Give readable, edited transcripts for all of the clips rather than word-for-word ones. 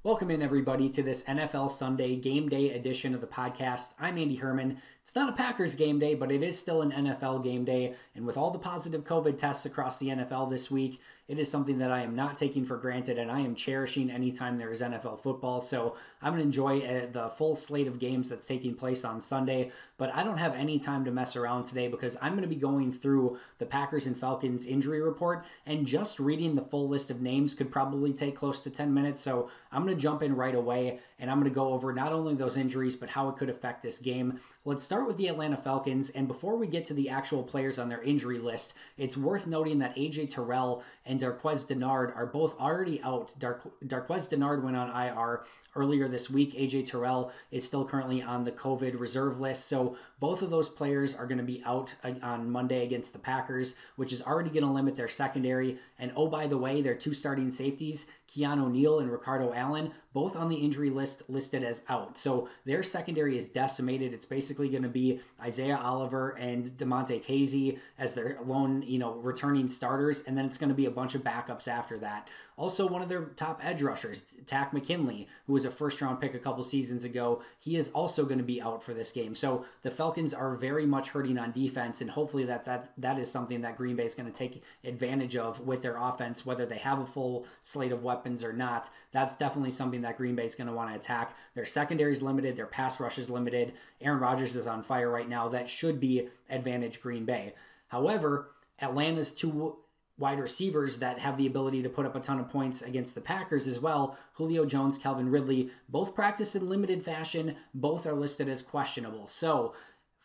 Welcome in, everybody, to this NFL Sunday game day edition of the podcast. I'm Andy Herman. It's not a Packers game day, but it is still an NFL game day. And with all the positive COVID tests across the NFL this week, it is something that I am not taking for granted, and I am cherishing anytime there is NFL football. So I'm going to enjoy the full slate of games that's taking place on Sunday. But I don't have any time to mess around today because I'm going to be going through the Packers and Falcons injury report, and just reading the full list of names could probably take close to 10 minutes. So I'm going to jump in right away, and I'm going to go over not only those injuries, but how it could affect this game. Let's start with the Atlanta Falcons, and before we get to the actual players on their injury list, it's worth noting that A.J. Terrell and Darqueze Dennard are both already out. Darqueze Dennard went on IR earlier this week. A.J. Terrell is still currently on the COVID reserve list, so both of those players are going to be out on Monday against the Packers, which is already going to limit their secondary. And oh, by the way, their two starting safeties, Keanu Neal and Ricardo Allen, both on the injury list listed as out. So their secondary is decimated. It's basically going to be Isaiah Oliver and DeMonte Casey as their lone, returning starters, and then it's going to be a bunch of backups after that. Also, one of their top edge rushers, Takk McKinley, who was a first-round pick a couple seasons ago, he is also going to be out for this game. So the Falcons are very much hurting on defense, and hopefully that is something that Green Bay is going to take advantage of with their offense, whether they have a full slate of weapons or not. That's definitely something that Green Bay is going to want to attack. Their secondary is limited, their pass rush is limited. Aaron Rodgers is on fire right now. That should be advantage Green Bay. However, Atlanta's two wide receivers that have the ability to put up a ton of points against the Packers as well, Julio Jones, Calvin Ridley, both practice in limited fashion. Both are listed as questionable. So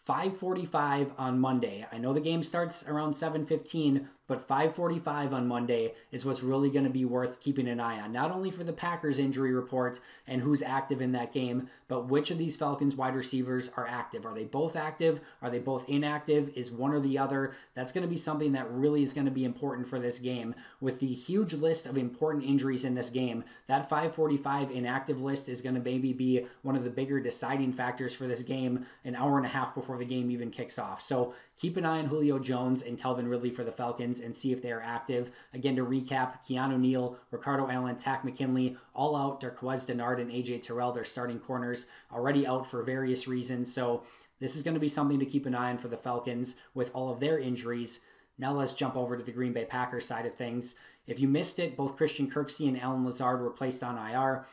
5:45 on Monday. I know the game starts around 7:15, but 5:45 on Monday is what's really going to be worth keeping an eye on. Not only for the Packers injury report and who's active in that game, but which of these Falcons wide receivers are active. Are they both active? Are they both inactive? Is one or the other? That's going to be something that really is going to be important for this game. With the huge list of important injuries in this game, that 5:45 inactive list is going to maybe be one of the bigger deciding factors for this game an hour and a half before the game even kicks off. So keep an eye on Julio Jones and Calvin Ridley for the Falcons and see if they are active. Again, to recap, Keanu Neal, Ricardo Allen, Takk McKinley, all out. Darqueze Dennard and A.J. Terrell, their starting corners, already out for various reasons. So this is going to be something to keep an eye on for the Falcons with all of their injuries. Now let's jump over to the Green Bay Packers side of things. If you missed it, both Christian Kirksey and Alan Lazard were placed on IR.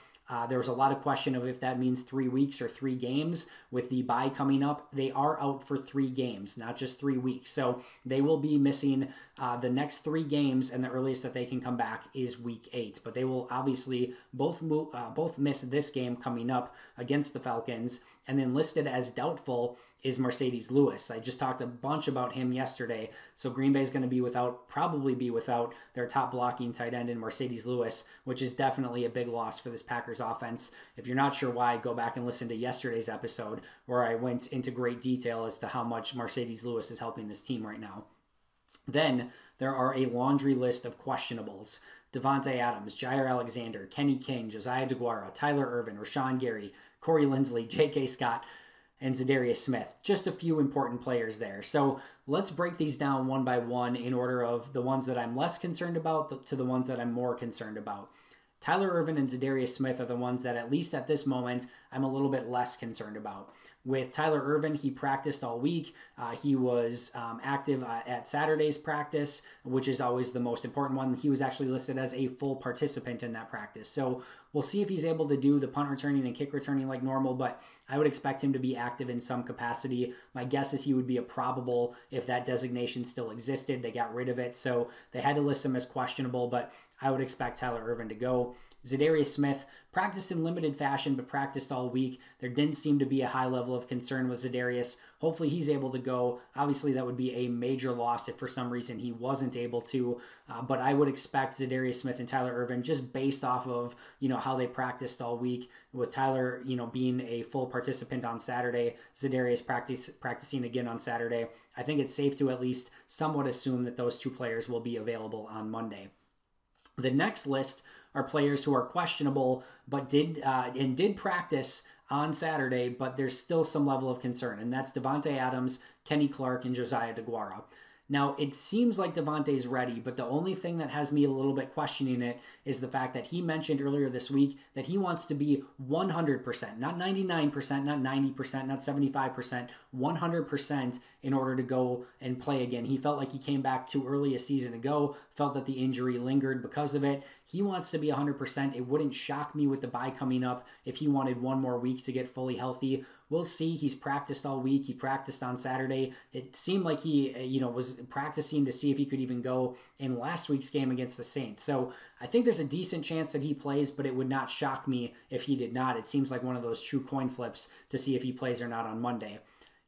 There was a lot of question of if that means 3 weeks or 3 games. With the bye coming up, they are out for 3 games, not just 3 weeks. So they will be missing the next 3 games, and the earliest that they can come back is week 8. But they will obviously both miss this game coming up against the Falcons. And then listed as doubtful is Mercedes Lewis. I just talked a bunch about him yesterday. So Green Bay is going to probably be without their top blocking tight end in Mercedes Lewis, which is definitely a big loss for this Packers offense. If you're not sure why, go back and listen to yesterday's episode where I went into great detail as to how much Mercedes Lewis is helping this team right now. Then there are a laundry list of questionables. Davante Adams, Jair Alexander, Kenny King, Josiah De Guard, Tyler Irvin, Rashawn Gary, Corey Linsley, J.K. Scott, and Zadaria Smith. Just a few important players there. So let's break these down one by one in order of the ones that I'm less concerned about to the ones that I'm more concerned about. Tyler Irvin and Zadaria Smith are the ones that, at least at this moment, I'm a little bit less concerned about. With Tyler Irvin, he practiced all week. He was active at Saturday's practice, which is always the most important one. He was actually listed as a full participant in that practice. So we'll see if he's able to do the punt returning and kick returning like normal, but I would expect him to be active in some capacity. My guess is he would be a probable if that designation still existed. They got rid of it, so they had to list him as questionable, but I would expect Tyler Irvin to go. Zadaria Smith practiced in limited fashion, but practiced all week. There didn't seem to be a high level of concern with Zadarius. Hopefully he's able to go. Obviously, that would be a major loss if for some reason he wasn't able to. But I would expect Zadaria Smith and Tyler Irvin, just based off of how they practiced all week, with Tyler being a full participant on Saturday, Zadarius practicing again on Saturday. I think it's safe to at least somewhat assume that those two players will be available on Monday. The next list are players who are questionable but did practice on Saturday, but there's still some level of concern, and that's Davante Adams, Kenny Clark, and Josiah De Guard. Now, it seems like Devontae's ready, but the only thing that has me a little bit questioning it is the fact that he mentioned earlier this week that he wants to be 100%, not 99%, not 90%, not 75%, 100% in order to go and play again. He felt like he came back too early a season ago, felt that the injury lingered because of it. He wants to be 100%. It wouldn't shock me with the bye coming up if he wanted one more week to get fully healthy. We'll see. He's practiced all week. He practiced on Saturday. It seemed like he, was practicing to see if he could even go in last week's game against the Saints. So I think there's a decent chance that he plays, but it would not shock me if he did not. It seems like one of those true coin flips to see if he plays or not on Monday.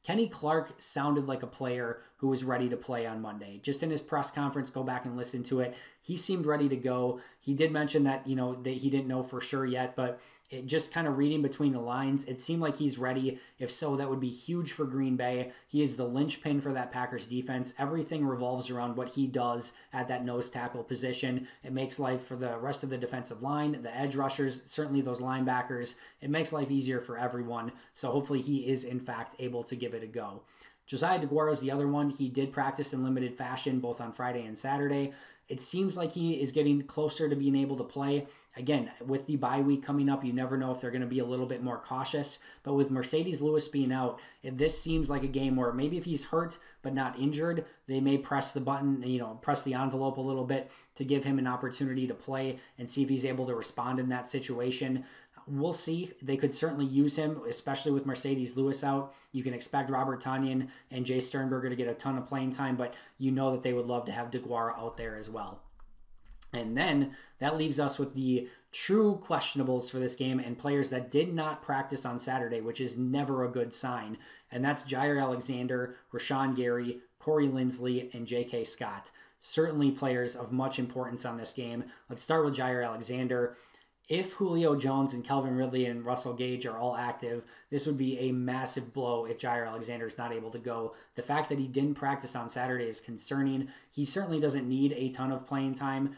Kenny Clark sounded like a player who was ready to play on Monday. Just in his press conference, go back and listen to it. He seemed ready to go. He did mention that, that he didn't know for sure yet, but just kind of reading between the lines, it seemed like he's ready. If so, that would be huge for Green Bay. He is the linchpin for that Packers defense. Everything revolves around what he does at that nose tackle position. It makes life for the rest of the defensive line, the edge rushers, certainly those linebackers. It makes life easier for everyone. So hopefully he is, in fact, able to give it a go. Josiah De Guard is the other one. He did practice in limited fashion both on Friday and Saturday. It seems like he is getting closer to being able to play. Again, with the bye week coming up, you never know if they're going to be a little bit more cautious. But with Mercedes Lewis being out, this seems like a game where maybe if he's hurt but not injured, they may press the button, press the envelope a little bit to give him an opportunity to play and see if he's able to respond in that situation. We'll see. They could certainly use him, especially with Mercedes Lewis out. You can expect Robert Tonyan and Jay Sternberger to get a ton of playing time, but you know that they would love to have De Guard out there as well. And then that leaves us with the true questionables for this game and players that did not practice on Saturday, which is never a good sign. And that's Jair Alexander, Rashawn Gary, Corey Linsley, and J.K. Scott. Certainly players of much importance on this game. Let's start with Jair Alexander. If Julio Jones and Calvin Ridley and Russell Gage are all active, this would be a massive blow if Jair Alexander is not able to go. The fact that he didn't practice on Saturday is concerning. He certainly doesn't need a ton of playing time,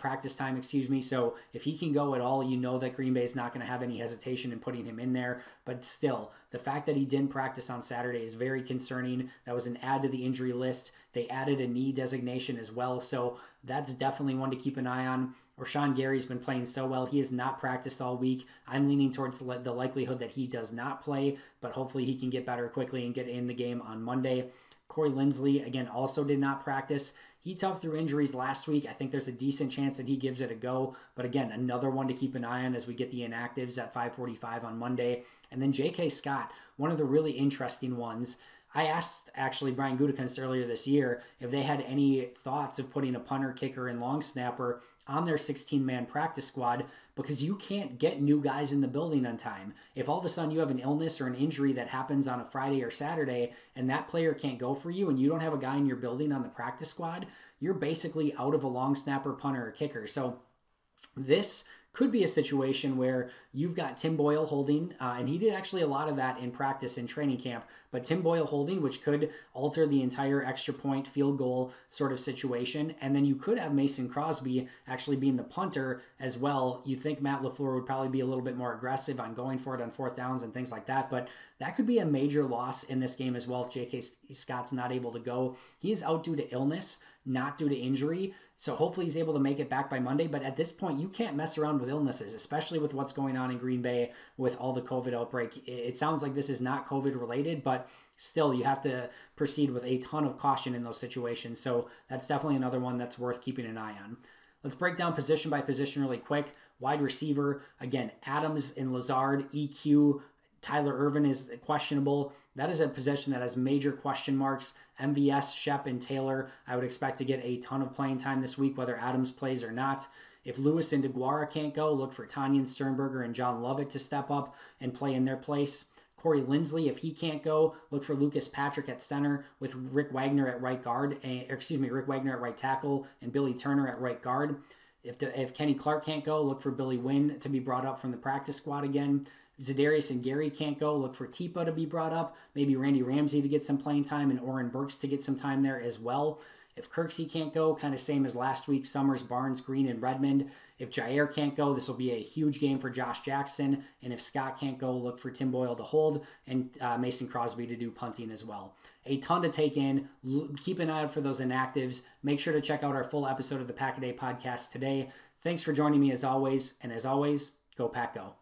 practice time, So if he can go at all, you know that Green Bay is not going to have any hesitation in putting him in there. But still, the fact that he didn't practice on Saturday is very concerning. That was an add to the injury list. They added a knee designation as well, so that's definitely one to keep an eye on. Rashawn Gary's been playing so well. He has not practiced all week. I'm leaning towards the likelihood that he does not play, but hopefully he can get better quickly and get in the game on Monday. Corey Linsley, again, also did not practice. He toughed through injuries last week. I think there's a decent chance that he gives it a go. But again, another one to keep an eye on as we get the inactives at 5:45 on Monday. And then J.K. Scott, one of the really interesting ones. I asked, actually, Brian Gutekunst earlier this year if they had any thoughts of putting a punter, kicker, and long snapper on their 16-man practice squad because you can't get new guys in the building on time. If all of a sudden you have an illness or an injury that happens on a Friday or Saturday and that player can't go for you and you don't have a guy in your building on the practice squad, you're basically out of a long snapper, punter, or kicker. So this could be a situation where you've got Tim Boyle holding, and he did actually a lot of that in practice in training camp, but Tim Boyle holding, which could alter the entire extra point field goal sort of situation. And then you could have Mason Crosby actually being the punter as well. You think Matt LaFleur would probably be a little bit more aggressive on going for it on fourth downs and things like that, but that could be a major loss in this game as well if J.K. Scott's not able to go. He is out due to illness, not due to injury. So hopefully he's able to make it back by Monday. But at this point, you can't mess around with illnesses, especially with what's going on in Green Bay with all the COVID outbreak. It sounds like this is not COVID related, but still you have to proceed with a ton of caution in those situations. So that's definitely another one that's worth keeping an eye on. Let's break down position by position really quick. Wide receiver, again, Adams and Lazard, EQ, Tyler Irvin is questionable. That is a position that has major question marks. MVS, Shep, and Taylor, I would expect to get a ton of playing time this week, whether Adams plays or not. If Lewis and De Guard can't go, look for Tonyan, Sternberger, and John Lovett to step up and play in their place. Corey Linsley, if he can't go, look for Lucas Patrick at center with Rick Wagner at right tackle and Billy Turner at right guard. If Kenny Clark can't go, look for Billy Wynn to be brought up from the practice squad again. Zadaria and Gary can't go, look for Tipa to be brought up, maybe Randy Ramsey to get some playing time and Oren Burks to get some time there as well. If Kirksey can't go, kind of same as last week, Summers, Barnes, Green, and Redmond. If Jair can't go, this will be a huge game for Josh Jackson. And if Scott can't go, look for Tim Boyle to hold and Mason Crosby to do punting as well. A ton to take in. Keep an eye out for those inactives. Make sure to check out our full episode of the Pack-A-Day podcast today. Thanks for joining me as always. And as always, go Pack Go.